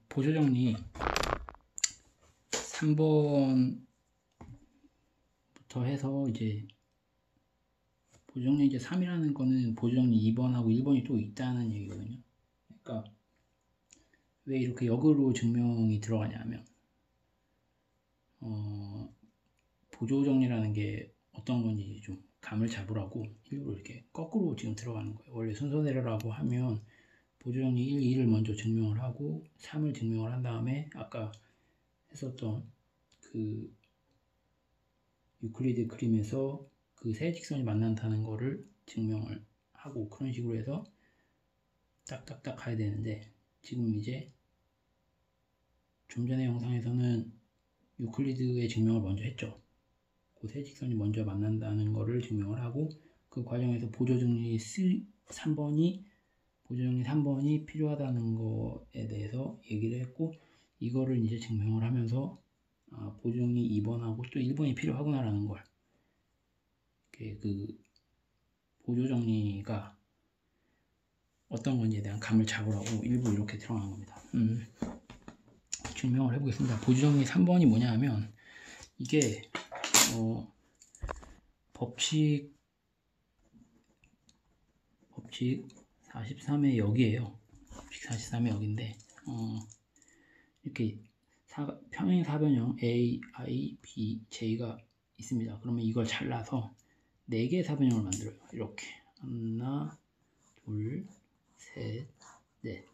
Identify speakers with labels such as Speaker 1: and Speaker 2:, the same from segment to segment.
Speaker 1: 보조 정리 3번부터 해서 이제 보조 정리 이제 3이라는 거는 보조 정리 2번하고 1번이 또 있다는 얘기거든요. 그러니까 왜 이렇게 역으로 증명이 들어가냐면 보조 정리라는 게 어떤 건지 좀 감을 잡으라고 일부러 이렇게 거꾸로 지금 들어가는 거예요. 원래 순서대로라고 하면 보조 정리 1, 2를 먼저 증명을 하고 3을 증명을 한 다음에 아까 했었던 그 유클리드 그림에서 그 세 직선이 만난다는 거를 증명을 하고 그런 식으로 해서 딱딱딱 가야 되는데 지금 이제 좀 전에 영상에서는 유클리드의 증명을 먼저 했죠. 그 세 직선이 먼저 만난다는 거를 증명을 하고 그 과정에서 보조정리 3번이 필요하다는 거에 대해서 얘기를 했고 이거를 이제 증명을 하면서 보조정리 2번하고 또 1번이 필요하구나라는 걸 그 보조정리가 어떤 건지에 대한 감을 잡으라고 일부 이렇게 들어간 겁니다. 증명을 해보겠습니다. 보조정리 3번이 뭐냐 하면 이게 법칙 43의 역이에요. 법칙 43의 역인데 이렇게 평행 사변형 A, I, B, J가 있습니다. 그러면 이걸 잘라서 4개의 사변형을 만들어요. 이렇게 하나, 둘, 셋, 넷.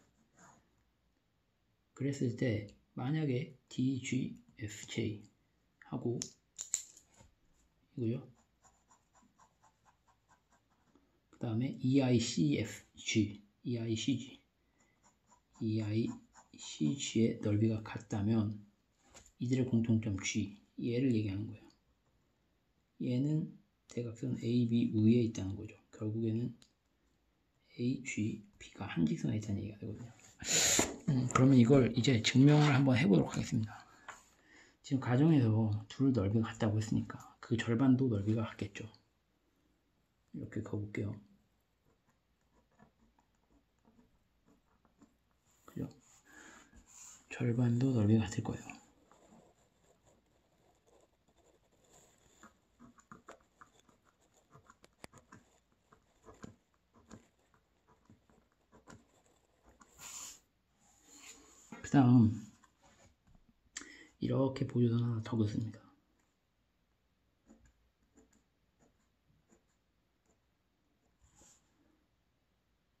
Speaker 1: 그랬을 때 만약에 D, G, F, J 하고 이거요. 그 다음에 E, I, C, F, G, E, I, C, G, E, I, C, G의 넓이가 같다면 이들의 공통점 G, 얘를 얘기하는 거예요. 얘는 대각선 AB 위에 있다는 거죠. 결국에는 A, G, B가 한 직선에 있다는 얘기가 되거든요. 그러면 이걸 이제 증명을 한번 해보도록 하겠습니다. 지금 가정에서 둘 넓이가 같다고 했으니까 그 절반도 넓이가 같겠죠. 이렇게 가볼게요. 그죠? 절반도 넓이가 같을 거예요. 그 다음 이렇게 보조선 하나 더 긋습니다.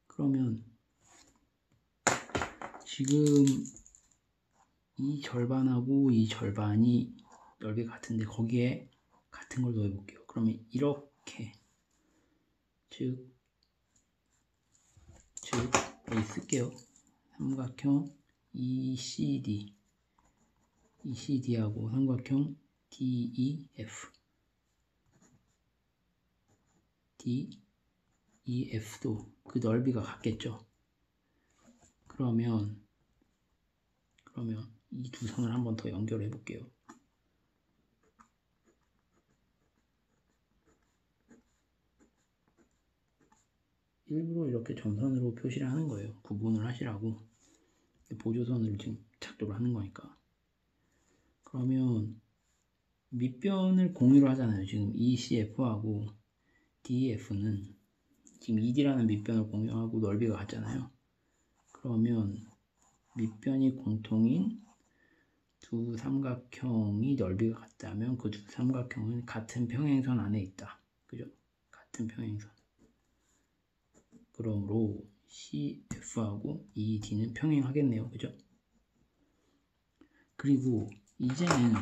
Speaker 1: 그러면 지금 이 절반하고 이 절반이 넓이가 같은데 거기에 같은 걸 더해 볼게요. 그러면 이렇게 즉 여기 쓸게요. 삼각형 ECD하고 삼각형 DEF도 그 넓이가 같겠죠. 그러면 이 두 선을 한번 더 연결해 볼게요. 일부러 이렇게 점선으로 표시를 하는 거예요. 구분을 하시라고. 보조선을 지금 작도를 하는 거니까. 그러면 밑변을 공유를 하잖아요. 지금 ECF하고 DEF는 지금 ED라는 밑변을 공유하고 넓이가 같잖아요. 그러면 밑변이 공통인 두 삼각형이 넓이가 같다면 그 두 삼각형은 같은 평행선 안에 있다. 그죠? 같은 평행선. 그러므로 CF하고 ED는 평행하겠네요. 그죠? 그리고 이제는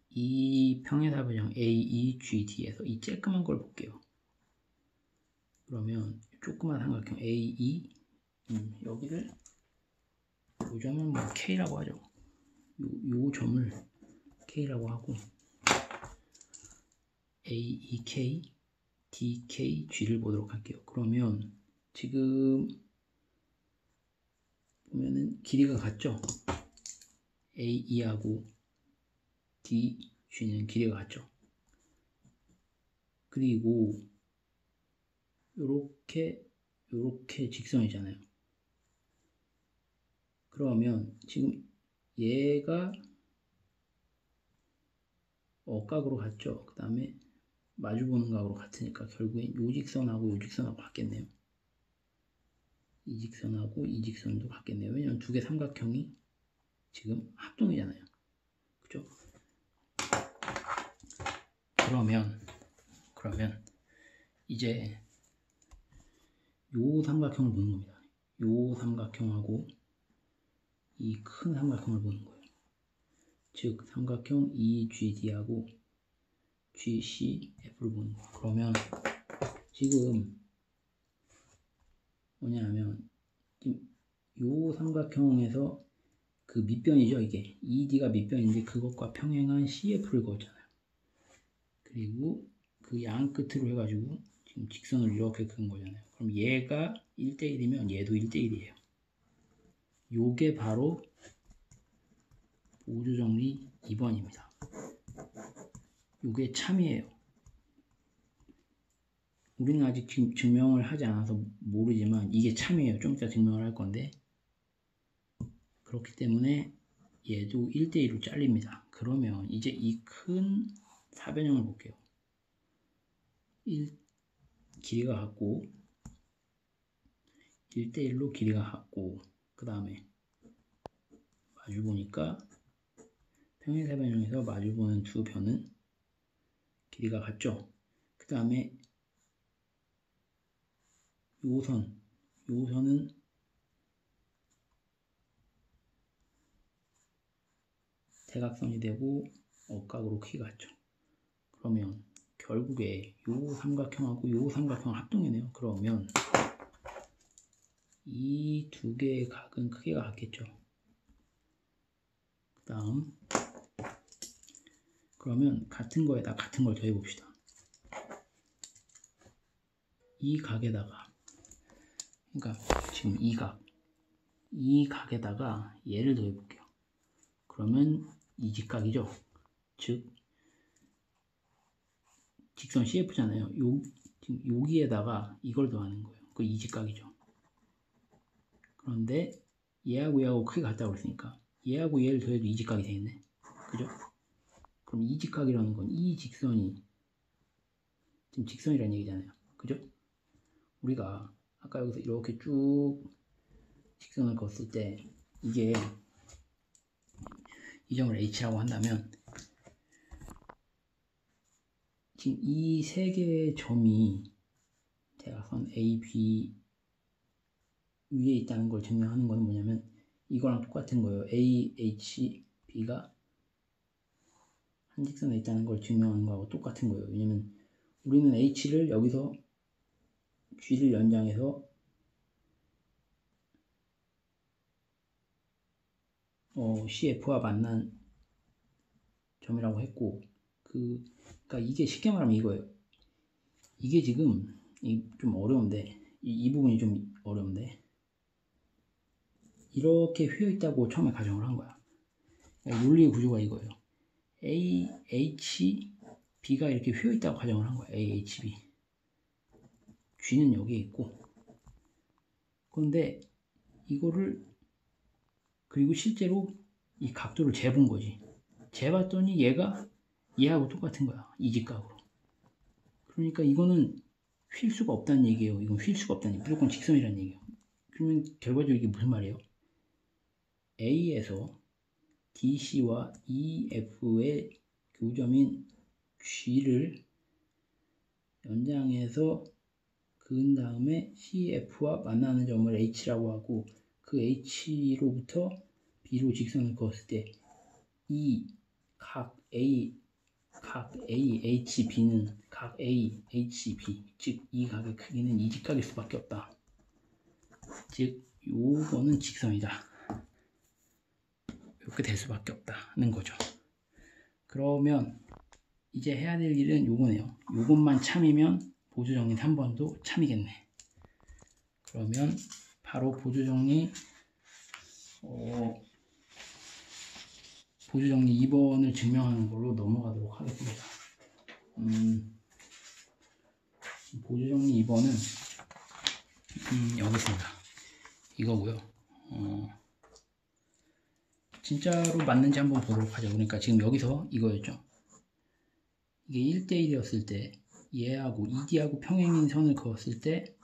Speaker 1: 이 평행사변형 AEGD에서 이 쬐끄만 걸 볼게요. 그러면 조그만 삼각형 AE 여기를 보자면 뭐 K라고 하죠. 요 점을 K라고 하고 AEK, DKG를 보도록 할게요. 그러면 지금 보면은 길이가 같죠? AE하고 DG는 길이가 같죠? 그리고 요렇게 직선이잖아요. 그러면 지금 얘가 억각으로 같죠. 그 다음에 마주보는 각으로 같으니까 결국엔 요 직선하고 요 직선하고 같겠네요. 이 직선하고 이 직선도 같겠네요. 왜냐면 두 개 삼각형이 지금 합동이잖아요. 그죠? 그러면 이제 요 삼각형을 보는 겁니다. 요 삼각형하고 이 큰 삼각형을 보는 거예요. 즉 삼각형 EGD하고 GCF를 보는 거예요. 그러면 지금 뭐냐면 요 삼각형에서 그 밑변이죠. 이게 ED가 밑변인데 그것과 평행한 CF를 그었잖아요. 그리고 그 양 끝으로 해가지고 지금 직선을 이렇게 그은 거잖아요. 그럼 얘가 1대1이면 얘도 1대1이에요. 요게 바로 보조정리 2번입니다. 요게 참이에요. 우리는 아직 지금 증명을 하지 않아서 모르지만 이게 참이에요. 좀 이따 증명을 할 건데, 그렇기 때문에 얘도 1대1로 잘립니다. 그러면 이제 이 큰 사변형을 볼게요. 길이가 같고 1대1로 길이가 같고, 그 다음에 마주보니까 평행사변형에서 마주보는 두 변은 길이가 같죠. 그 다음에 요선은 대각선이 되고 억각으로 크기가 같죠. 그러면 결국에 요 삼각형하고 요 삼각형 합동이네요. 그러면 이 두 개의 각은 크기가 같겠죠. 그 다음 그러면 같은 거에다 같은 걸 더해 봅시다. 이 각에다가, 그러니까 지금 이 각에다가 얘를 더해 볼게요. 그러면 이 직각이죠. 즉 직선 CF잖아요. 지금 여기에다가 이걸 더하는 거예요. 그 이 직각이죠. 그런데 얘하고 크게 같다고 그랬으니까 얘하고 얘를 더해도 이 직각이 되겠네. 그죠? 그럼 이 직각이라는 건 이 직선이 지금 직선이라는 얘기잖아요. 그죠? 우리가 아까 여기서 이렇게 쭉 직선을 그었을 때 이게 이 점을 H라고 한다면 지금 이 세 개의 점이 대각선 A, B 위에 있다는 걸 증명하는 거는 뭐냐면 이거랑 똑같은 거예요. A, H, B가 한 직선에 있다는 걸 증명하는 거하고 똑같은 거예요. 왜냐면 우리는 H를 여기서 G를 연장해서 CF와 만난 점이라고 했고, 그러니까 이게 쉽게 말하면 이거예요. 이게 지금 좀 어려운데 이 부분이 좀 어려운데 이렇게 휘어 있다고 처음에 가정을 한 거야. 그러니까 논리의 구조가 이거예요. A, H, B가 이렇게 휘어 있다고 가정을 한 거야. A, H, B. G는 여기에 있고. 그런데 이거를 그리고 실제로 이 각도를 재본 거지. 재봤더니 얘하고 똑같은 거야. 이 직각으로. 그러니까 이거는 휠 수가 없다는 얘기예요. 이건 휠 수가 없다는 얘기예요. 무조건 직선이라는 얘기예요. 그러면 결과적으로 이게 무슨 말이에요? A에서 DC와 EF의 교점인 G를 연장해서 그은 다음에 CF와 만나는 점을 H라고 하고, 그 H로부터 B로 직선을 그었을 때 이 각 A, HB는 각 A, HB, 즉 이 각의 크기는 이 직각일 수밖에 없다. 즉 요거는 직선이다. 이렇게 될 수밖에 없다는 거죠. 그러면 이제 해야 될 일은 요거네요. 요것만 참이면 보조정리 3번도 참이겠네. 그러면 바로 보조정리 2번을 증명하는 걸로 넘어가도록 하겠습니다. 보조정리 2번은 여기 있습니다. 이거고요. 진짜로 맞는지 한번 보도록 하죠. 그러니까 지금 여기서 이거였죠. 이게 1대1이었을 때 얘하고 ED하고 평행인 선을 그었을 때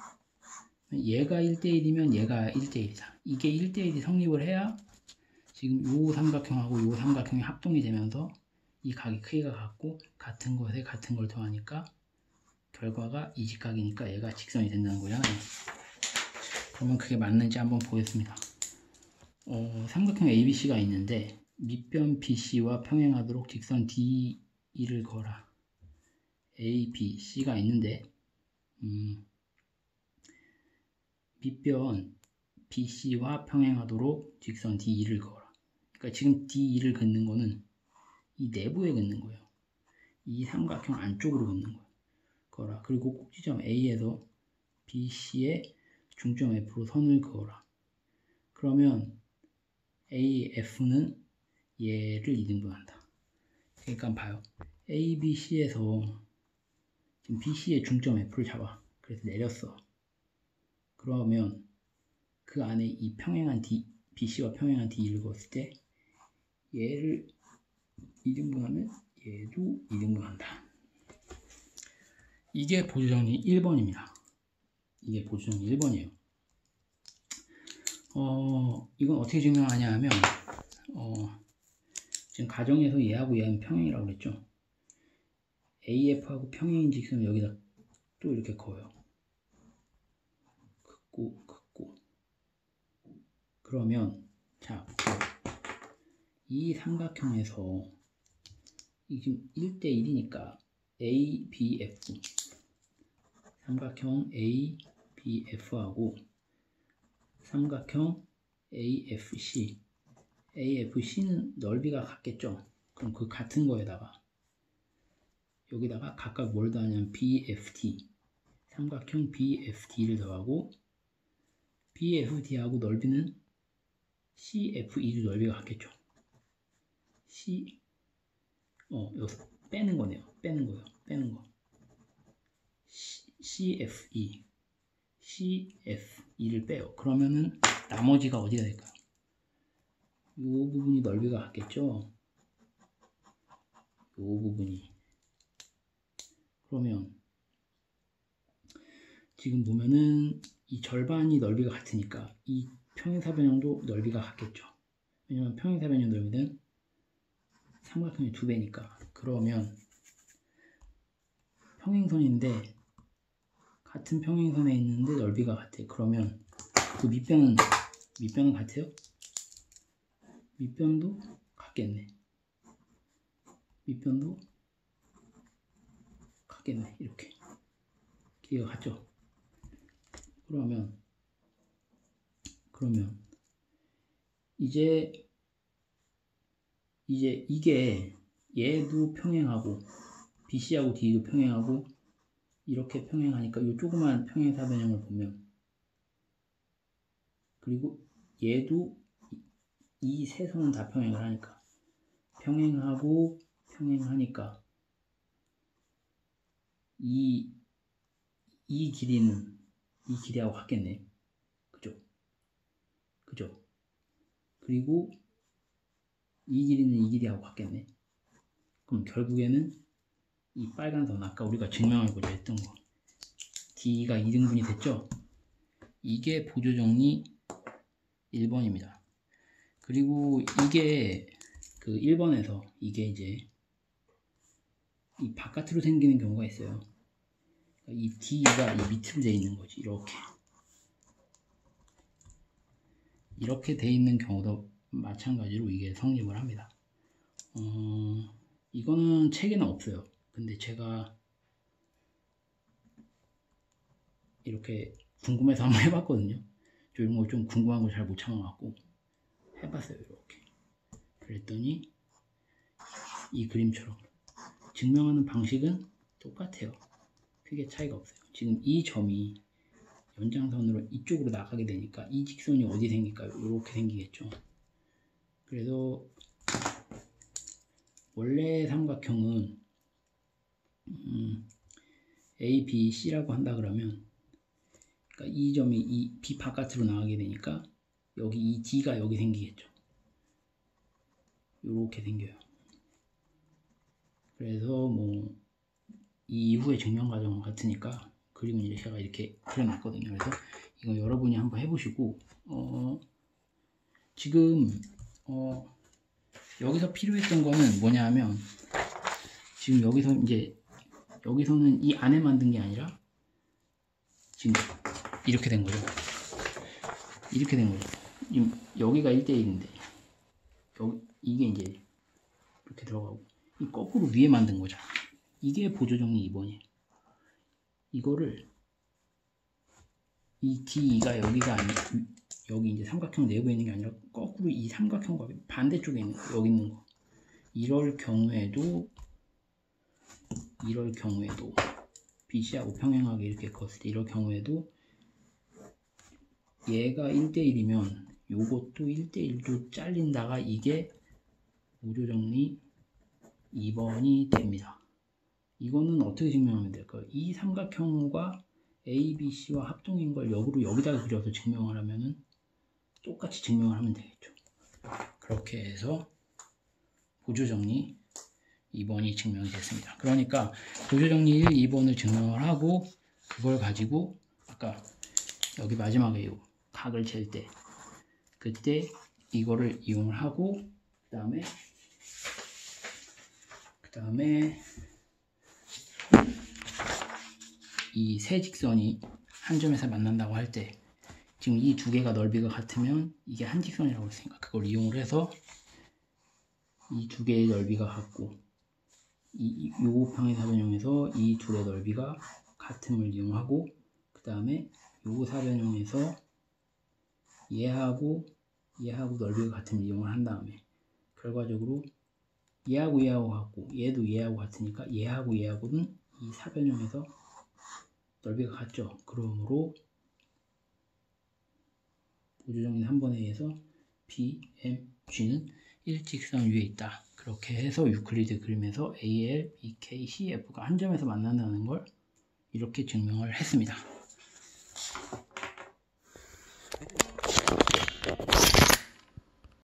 Speaker 1: 얘가 1대1이면 얘가 1대1이다. 이게 1대1이 성립을 해야 지금 요 삼각형하고 요 삼각형이 합동이 되면서 이 각이 크기가 같고 같은 것에 같은 걸 더하니까 결과가 이 직각이니까 얘가 직선이 된다는 거잖아요. 그러면 그게 맞는지 한번 보겠습니다. 삼각형 ABC가 있는데 밑변 BC와 평행하도록 직선 DE를 그어라. A, B, C가 있는데 밑변 BC와 평행하도록 직선 DE를 그어라. 그러니까 지금 DE를 긋는 거는 이 내부에 긋는 거예요. 이 삼각형 안쪽으로 긋는 거예요. 그어라. 그리고 꼭지점 A에서 BC의 중점 F로 선을 그어라. 그러면 AF는 얘를 2등분한다. 그러니까 봐요. ABC에서 지금 BC의 중점 F를 잡아. 그래서 내렸어. 그러면 그 안에 이 평행한 D, BC와 평행한 D를 그었을 때 얘를 2등분하면 얘도 2등분한다. 이게 보조정리 1번입니다. 이게 보조정리 1번이에요. 이건 어떻게 증명하냐 하면 지금 가정에서 얘하고 얘는 평행이라고 그랬죠. AF하고 평행인 직선을 여기다 또 이렇게 그어요. 긋고 그러면 자, 이 삼각형에서 이 지금 1대1이니까 ABF 삼각형 ABF하고 삼각형 AFC는 넓이가 같겠죠. 그럼 그 같은 거에다가 여기다가 각각 뭘 더하냐면 BFD 삼각형 BFD를 더하고 BFD하고 넓이는 CFE도 넓이가 같겠죠. 여기서 빼는 거네요. 빼는 거. CFE를 빼요. 그러면은 나머지가 어디가 될까요? 이 부분이 넓이가 같겠죠. 이 부분이. 그러면 지금 보면은 이 절반이 넓이가 같으니까 이 평행사변형도 넓이가 같겠죠. 왜냐면 평행사변형 넓이는 삼각형의 2배니까. 그러면 평행선인데 같은 평행선에 있는데 넓이가 같아. 그러면 그 밑변은 같아요? 밑변도 같겠네. 밑변도 같겠네. 이렇게 길이가 같죠. 그러면 이제 이게 얘도 평행하고 BC하고 D도 평행하고 이렇게 평행하니까 이 조그만 평행사변형을 보면 그리고 얘도 이 세 선은 다 평행을 하니까 평행하니까 이 길이는 이 길이하고 같겠네. 그죠? 그리고 이 길이는 이 길이하고 같겠네. 그럼 결국에는 이 빨간 선 아까 우리가 증명하고자 했던 거 D가 2등분이 됐죠? 이게 보조정리 1번입니다. 그리고 이게 그 1번에서 이게 이제 이 바깥으로 생기는 경우가 있어요. 이 D가 이 밑으로 되어 있는 거지. 이렇게 되어 있는 경우도 마찬가지로 이게 성립을 합니다. 이거는 책에는 없어요. 근데 제가 이렇게 궁금해서 한번 해봤거든요. 저 이런 거 좀 궁금한 거 잘 못 참아갖고 해봤어요. 이렇게 그랬더니 이 그림처럼 증명하는 방식은 똑같아요. 크게 차이가 없어요. 지금 이 점이 연장선으로 이쪽으로 나가게 되니까 이 직선이 어디 생길까요? 이렇게 생기겠죠. 그래서 원래 삼각형은 A, B, C라고 한다 그러면 그러니까 이 점이 이 B 바깥으로 나가게 되니까 여기 이 D가 여기 생기겠죠. 이렇게 생겨요. 그래서 뭐 이후의 증명 과정은 같으니까 그림은 이제 제가 이렇게 그려놨거든요. 그래서 이거 여러분이 한번 해보시고 지금 여기서 필요했던 거는 뭐냐 하면 지금 여기서는 이 안에 만든 게 아니라 지금 이렇게 된 거죠. 이렇게 된 거죠. 지금 여기가 1대1인데 이게 이제 이렇게 들어가고 이 거꾸로 위에 만든 거죠. 이게 보조정리 2번이에요. 이거를 이 D2가 여기가 아니라 여기 이제 삼각형 내부에 있는 게 아니라 거꾸로 이 삼각형과 반대쪽에 있는 거, 여기 있는 거. 이럴 경우에도 BC하고 평행하게 이렇게 걷을 때 이럴 경우에도 얘가 1대1이면 요것도 1대1도 잘린다가 이게 보조정리 2번이 됩니다. 이거는 어떻게 증명하면 될까요? 이 삼각형과 ABC와 합동인 걸 역으로 여기다가 그려서 증명을 하면은 똑같이 증명을 하면 되겠죠. 그렇게 해서 보조정리 2번이 증명이 됐습니다. 그러니까 보조정리 1, 2번을 증명을 하고 그걸 가지고 아까 여기 마지막에 요 각을 잴 때 그때 이거를 이용을 하고 그 다음에 이 세 직선이 한 점에서 만난다고 할 때 지금 이 두 개가 넓이가 같으면 이게 한 직선이라고 했으니까 그걸 이용을 해서 이 두 개의 넓이가 같고 요 평행사변형에서 이 두 개의 넓이가 같음을 이용하고 그 다음에 요 사변형에서 얘하고 넓이가 같음을 이용을 한 다음에 결과적으로 얘하고 같고 얘도 얘하고 같으니까 얘하고는 이 사변형에서 넓이가 같죠. 그러므로 보조정리 3번에 의해서 B, M, G는 일직선 위에 있다. 그렇게 해서 유클리드 그림에서 A, L, B, K, C, F가 한 점에서 만난다는 걸 이렇게 증명을 했습니다.